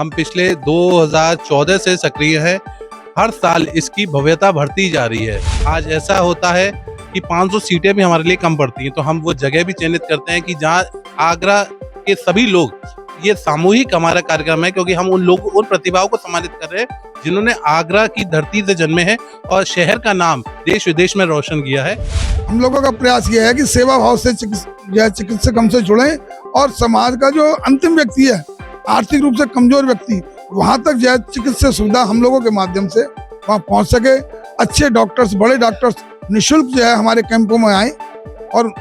हम पिछले 2014 से सक्रिय हैं। हर साल इसकी भव्यता बढ़ती जा रही है। आज ऐसा होता है कि 500 सीटें भी हमारे लिए कम पड़ती हैं, तो हम वो जगह भी चयनित करते हैं कि जहाँ आगरा के सभी लोग, ये सामूहिक हमारा कार्यक्रम है, क्योंकि हम उन प्रतिभाओं को सम्मानित कर रहे हैं जिन्होंने आगरा की धरती से जन्मे हैं और शहर का नाम देश विदेश में रोशन किया है। हम लोगों का प्रयास यह है कि सेवा भाव से चिकित्सक हमसे जुड़ें और समाज का जो अंतिम व्यक्ति है, आर्थिक रूप से कमजोर व्यक्ति, वहां तक जो है चिकित्सा सुविधा हम लोगों के माध्यम से वहां पहुंच सके। अच्छे डॉक्टर्स, बड़े डॉक्टर्स निःशुल्क जो है हमारे कैंपों में आए और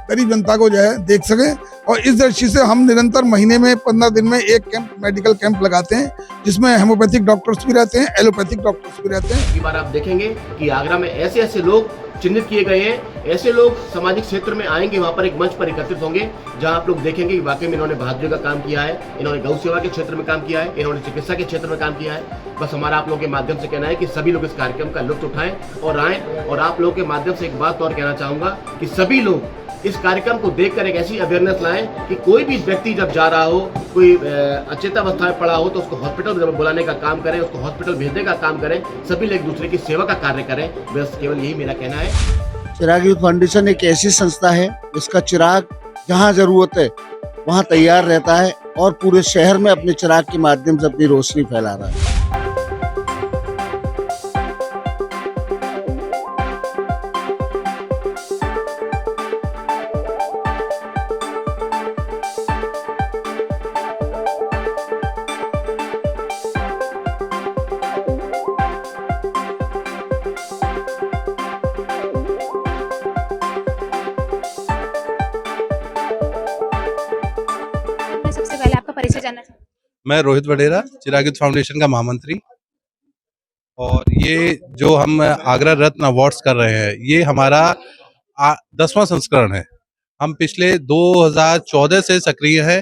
गरीब जनता को जो है देख सके। और इस दृष्टि से हम निरंतर महीने में 15 दिन में एक कैंप, मेडिकल कैंप लगाते हैं, जिसमें हेमोपैथिक डॉक्टर्स भी रहते हैं, एलोपैथिक डॉक्टर्स भी रहते हैं। इस बार आप देखेंगे कि आगरा में ऐसे ऐसे लोग चिन्हित किए गए हैं, ऐसे लोग सामाजिक क्षेत्र में आएंगे, वहां पर एक मंच पर एकत्रित होंगे, जहां आप लोग देखेंगे कि वाकई में इन्होंने बहादुरी का काम किया है, इन्होंने गौ सेवा के क्षेत्र में काम किया है, इन्होंने चिकित्सा के क्षेत्र में काम किया है। बस हमारा आप लोगों के माध्यम से कहना है कि सभी लोग इस कार्यक्रम का लुत्फ उठाएं और आएं। और आप लोगों के माध्यम से एक बात और कहना चाहूंगा कि सभी लोग इस कार्यक्रम को देखकर एक ऐसी अवेयरनेस लाएं कि कोई भी व्यक्ति जब जा रहा हो, कोई अचेतावस्था में पड़ा हो, तो उसको हॉस्पिटल बुलाने का काम करें, उसको हॉस्पिटल भेजने का काम करें। सभी लोग एक दूसरे की सेवा का कार्य करें। बस केवल यही मेरा कहना है। चिराग यूथ फाउंडेशन एक ऐसी संस्था है जिसका चिराग जहाँ जरूरत है वहाँ तैयार रहता है और पूरे शहर में अपने चिराग के माध्यम से अपनी रोशनी फैला रहा है। सबसे पहले आपका परिचय जानना चाहूँ। मैं रोहित वडेरा, चिराग यूथ फाउंडेशन का महामंत्री। और ये जो हम आगरा रत्न अवार्ड्स कर रहे हैं, ये हमारा 10वां संस्करण है। हम पिछले 2014 से सक्रिय हैं।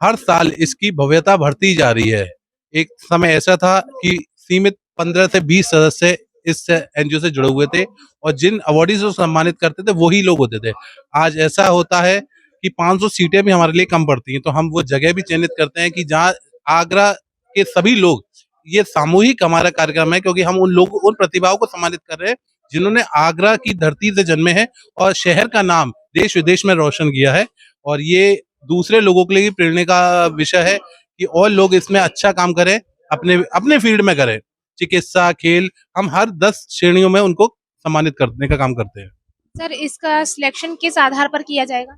हर साल इसकी भव्यता बढ़ती जा रही है। एक समय ऐसा था कि सीमित 15 से 20 सदस्य इस एनजीओ से जुड़े हुए थे और जिन अवार्डीज को सम्मानित करते थे वही लोग होते थे। आज ऐसा होता है कि 500 सीटें भी हमारे लिए कम पड़ती हैं, तो हम वो जगह भी चयनित करते हैं कि जहाँ आगरा के सभी लोग, ये सामूहिक हमारा कार्यक्रम है, क्योंकि हम उन प्रतिभाओं को सम्मानित कर रहे हैं जिन्होंने आगरा की धरती से जन्मे हैं और शहर का नाम देश विदेश में रोशन किया है। और ये दूसरे लोगों के लिए भी प्रेरणा का विषय है कि और लोग इसमें अच्छा काम करें, अपने अपने फील्ड में करें। चिकित्सा, खेल, हम हर 10 श्रेणियों में उनको सम्मानित करने का काम करते हैं। सर, इसका सिलेक्शन किस आधार पर किया जाएगा?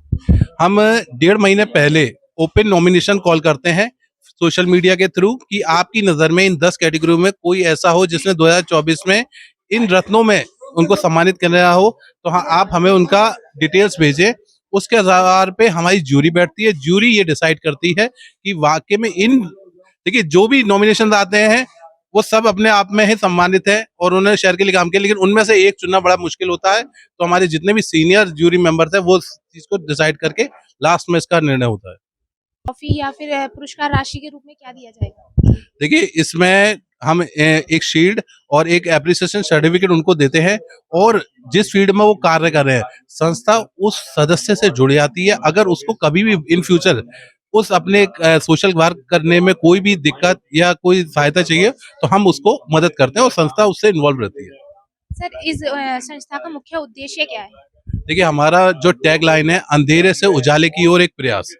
हम 1.5 महीने पहले ओपन नॉमिनेशन कॉल करते हैं सोशल मीडिया के थ्रू कि आपकी नजर में इन 10 कैटेगरी में कोई ऐसा हो जिसने 2024 में इन रत्नों में उनको सम्मानित करना हो, तो हाँ, आप हमें उनका डिटेल्स भेजें। उसके आधार पे हमारी ज्यूरी बैठती है। ज्यूरी ये डिसाइड करती है कि वाकई में देखिए, जो भी नॉमिनेशन आते हैं वो सब अपने आप में ही सम्मानित है और उन्होंने शहर के लिए काम किया, लेकिन उनमें से एक चुनना बड़ा मुश्किल होता है। तो हमारे जितने भी सीनियर ज्यूरी मेंबर्स हैं वो इस चीज को डिसाइड करके लास्ट में इसका निर्णय होता है। ट्रॉफी या फिर पुरस्कार राशि के रूप में क्या दिया जाएगा? देखिए, इसमें हम एक शील्ड और एक एप्रिसिएशन सर्टिफिकेट उनको देते हैं और जिस फील्ड में वो कार्य कर रहे हैं, संस्था उस सदस्य से जुड़ जाती है। अगर उसको कभी भी इन फ्यूचर उस अपने सोशल वर्क करने में कोई भी दिक्कत या कोई सहायता चाहिए, तो हम उसको मदद करते हैं और संस्था उससे इन्वॉल्व रहती है। सर, इस संस्था का मुख्य उद्देश्य क्या है? देखिए, हमारा जो टैग लाइन है, अंधेरे से उजाले की ओर एक प्रयास।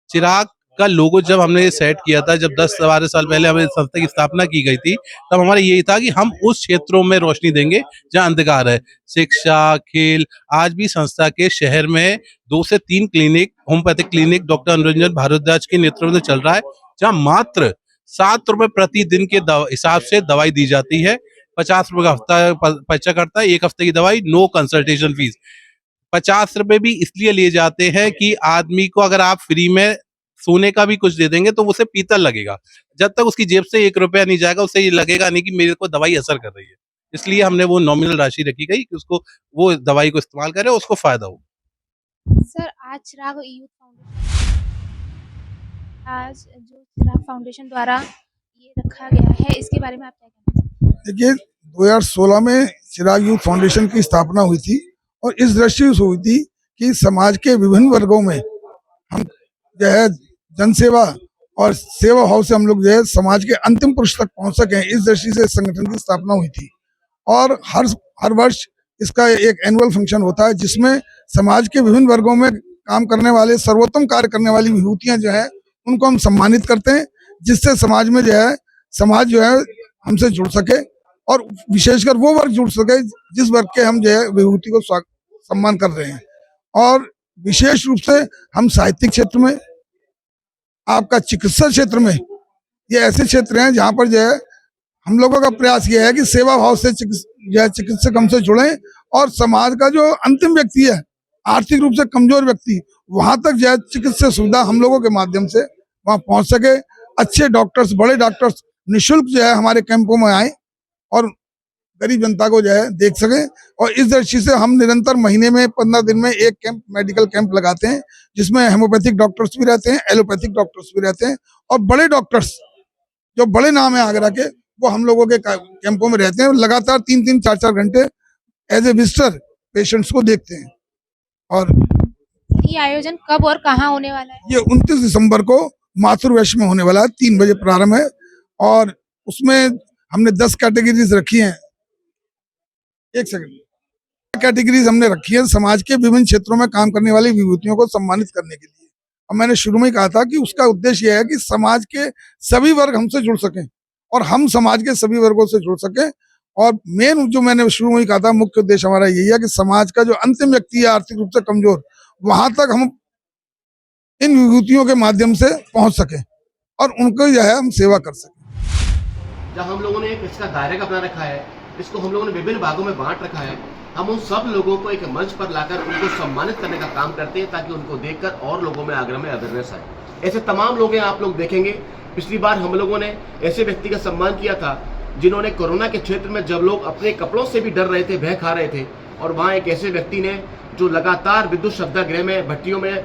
चिराग का लोगो जब हमने ये सेट किया था, जब 10-12 साल पहले हमें संस्था की स्थापना की गई थी, तब हमारा यही था कि हम उस क्षेत्रों में रोशनी देंगे जहां अंधकार है। शिक्षा, खेल, आज भी संस्था के शहर में 2 से 3 clinic, homeopathic clinic doctor Anuranjan Bhardwaj के नेतृत्व में चल रहा है, जहाँ मात्र 7 रुपए प्रतिदिन के हिसाब से दवाई दी जाती है। 50 रुपए का हफ्ता पर्चा कटता है, 1 हफ्ते की दवाई, नो कंसल्टेशन फीस। 50 रुपए भी इसलिए लिए जाते हैं कि आदमी को अगर आप फ्री में सोने का भी कुछ दे देंगे तो उसे पीतल लगेगा। जब तक उसकी जेब से 1 रुपया नहीं जाएगा, उसे ये लगेगा नहीं कि मेरे को दवाई असर कर रही है। इसलिए हमने वो नॉमिनल राशि रखी गई कि उसको वो दवाई को इस्तेमाल करे, उसको फायदा हो। सर, आज चिराग फाउंडेशन द्वारा ये रखा गया है, इसके बारे में आप क्या कहना चाहते हैं? देखिए, 2016 में चिराग यूथ फाउंडेशन की स्थापना हुई थी और इस दृष्टि से हुई थी कि समाज के विभिन्न वर्गों में हम जो है जनसेवा और सेवा भाव से हम लोग जो है समाज के अंतिम पुरुष तक पहुंच सके, इस दृष्टि से इस संगठन की स्थापना हुई थी। और हर वर्ष इसका एक एनुअल फंक्शन होता है जिसमें समाज के विभिन्न वर्गों में काम करने वाले, सर्वोत्तम कार्य करने वाली विभूतियां जो है उनको हम सम्मानित करते हैं, जिससे समाज में जो है समाज जो है हमसे जुड़ सके और विशेषकर वो वर्ग जुड़ सके जिस वर्ग के हम जो है विभूति को सम्मान कर रहे हैं। और विशेष रूप से हम साहित्यिक क्षेत्र में, आपका चिकित्सा क्षेत्र में, ये ऐसे क्षेत्र हैं जहाँ पर जो है हम लोगों का प्रयास ये है कि सेवा भाव से चिकित्सक हमसे जुड़े और समाज का जो अंतिम व्यक्ति है, आर्थिक रूप से कमजोर व्यक्ति, वहां तक जो है चिकित्सा सुविधा हम लोगों के माध्यम से वहां पहुंच सके। अच्छे डॉक्टर्स, बड़े डॉक्टर्स निःशुल्क जो है हमारे कैंपों में आए और गरीब जनता को जो है देख सके। और इस दृष्टि से हम निरंतर महीने में 15 दिन में एक कैंप, मेडिकल कैंप लगाते हैं, जिसमें हेमोपैथिक डॉक्टर्स भी रहते हैं, एलोपैथिक डॉक्टर्स भी रहते हैं और बड़े डॉक्टर्स जो बड़े नाम है आगरा के, वो हम लोगों के कैंपों में रहते हैं। लगातार 3-3, 4-4 घंटे एज ए विजिटर पेशेंट्स को देखते हैं। और ये आयोजन कब और कहाँ होने वाला है? ये 29 दिसंबर को माथुर में होने वाला है, 3 बजे प्रारंभ है। और उसमें हमने 10 कैटेगरीज रखी हैं। एक सेकंड, कैटेगरीज हमने रखी है समाज के विभिन्न क्षेत्रों में काम करने वाली विभूतियों को सम्मानित करने के लिए। और मैंने शुरू में ही कहा था कि उसका उद्देश्य यह है कि समाज के सभी वर्ग हमसे जुड़ सकें और हम समाज के सभी वर्गों से जुड़ सकें। और मेन जो मैंने शुरू में ही कहा था, मुख्य उद्देश्य हमारा यही है कि समाज का जो अंतिम व्यक्ति है, आर्थिक रूप से कमजोर, वहां तक हम इन विभूतियों के माध्यम से पहुंच सके और उनको जो है हम सेवा कर सकें। जहाँ हम लोगों ने एक इसका दायरा का बना रखा है, इसको हम लोगों ने विभिन्न भागों में बांट रखा है। हम उन सब लोगों को एक मंच पर लाकर उनको सम्मानित करने का काम करते हैं ताकि उनको देखकर और लोगों में आगरा में अवेयरनेस आए। ऐसे तमाम लोग हैं, आप लोग देखेंगे। पिछली बार हम लोगों ने ऐसे व्यक्ति का सम्मान किया था जिन्होंने कोरोना के क्षेत्र में, जब लोग अपने कपड़ों से भी डर रहे थे, भय खा रहे थे, और वहाँ एक ऐसे व्यक्ति ने जो लगातार विद्युत शवदाह में, भट्टियों में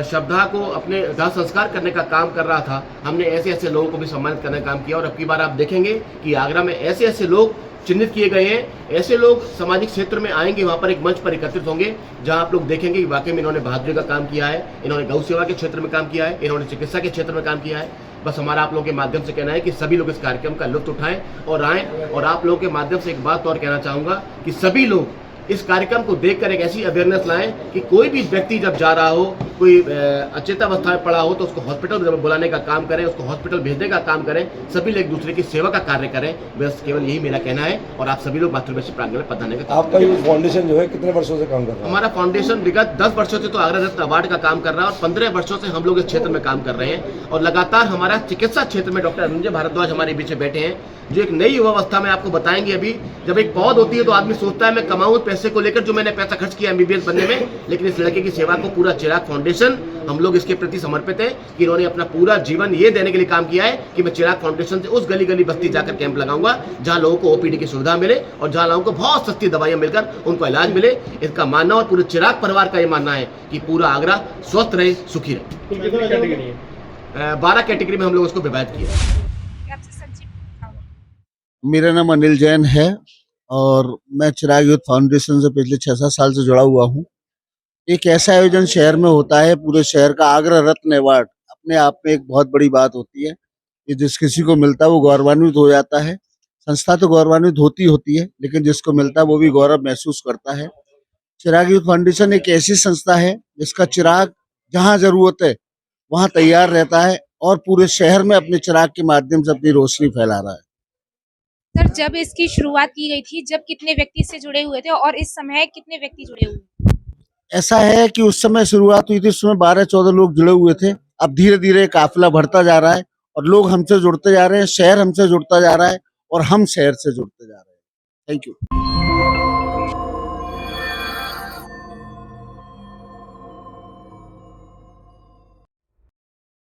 शवदाह को अपने दाह संस्कार करने का काम कर रहा था, हमने ऐसे ऐसे लोगों को भी सम्मानित करने का काम किया। और अब की बार आप देखेंगे कि आगरा में ऐसे ऐसे लोग चिन्हित किए गए हैं। ऐसे लोग सामाजिक क्षेत्र में आएंगे, वहां पर एक मंच पर एकत्रित होंगे जहां आप लोग देखेंगे कि वाकई में इन्होंने बहादुरी का काम किया है, इन्होंने गौ सेवा के क्षेत्र में काम किया है, इन्होंने चिकित्सा के क्षेत्र में काम किया है। बस हमारा आप लोगों के माध्यम से कहना है कि सभी लोग इस कार्यक्रम का लुत्फ उठाएं और आएं। और आप लोगों के माध्यम से एक बात और कहना चाहूंगा कि सभी लोग इस कार्यक्रम को देखकर एक ऐसी अवेयरनेस लाएं कि कोई भी व्यक्ति जब जा रहा हो, कोई अचेतावस्था में पड़ा हो, तो उसको हॉस्पिटल बुलाने का काम करें, उसको हॉस्पिटल भेजने का काम करें। सभी लोग एक दूसरे की सेवा का कार्य करें। बस केवल यही मेरा कहना है। और आप सभी लोग मातृभाषा प्रांगण में पधारने का। आपका ये फाउंडेशन जो है कितने वर्षों से काम कर रहा है? हमारा फाउंडेशन विगत 10 वर्षों से तो आगरा रत्न अवार्ड का काम कर रहा है और 15 वर्षों से हम लोग इस क्षेत्र में काम कर रहे हैं। और लगातार हमारा चिकित्सा क्षेत्र में डॉक्टर अनुजय भारद्वाज हमारे बीच बैठे हैं, जो एक नई युवावस्था में आपको बताएंगे। अभी जब एक पौध होती है तो आदमी सोचता है मैं कमाऊं पैसे को लेकर, जो मैंने पैसा खर्च किया एमबीबीएस बनने में, लेकिन इस लड़के की सेवा को पूरा चिराग फाउंडेशन, हम लोग इसके प्रति समर्पित है कि इन्होंने अपना पूरा जीवन ये देने के लिए काम किया है कि मैं चिराग फाउंडेशन से उस गली गली बस्ती जाकर कैंप लगाऊंगा जहां लोगों को ओपीडी की सुविधा मिले और जहां लोगों को बहुत सस्ती दवाइयां मिलकर उनको इलाज मिले। इसका मानना और पूरे चिराग परिवार का ये मानना है कि पूरा आगरा स्वस्थ रहे, सुखी रहे। 12 कैटेगरी में हम लोग उसको विभाजित किया। मेरा नाम अनिल जैन है और मैं चिराग यूथ फाउंडेशन से पिछले 6-7 साल से जुड़ा हुआ हूँ। एक ऐसा आयोजन शहर में होता है, पूरे शहर का आगरा रत्न अवार्ड अपने आप में एक बहुत बड़ी बात होती है। ये जिस किसी को मिलता है वो गौरवान्वित हो जाता है। संस्था तो गौरवान्वित होती है, लेकिन जिसको मिलता है वो भी गौरव महसूस करता है। चिराग यूथ फाउंडेशन एक ऐसी संस्था है जिसका चिराग जहाँ जरूरत है वहाँ तैयार रहता है और पूरे शहर में अपने चिराग के माध्यम से अपनी रोशनी फैला रहा है। सर, जब इसकी शुरुआत की गई थी, जब कितने व्यक्ति इससे जुड़े हुए थे और इस समय कितने व्यक्ति जुड़े हुए हैं? ऐसा है कि उस समय शुरुआत हुई थी, उस समय 12-14 लोग जुड़े हुए थे। अब धीरे धीरे काफिला बढ़ता जा रहा है और लोग हमसे जुड़ते जा रहे हैं, शहर हमसे जुड़ता जा रहा है और हम शहर से जुड़ते जा रहे हैं। Thank you.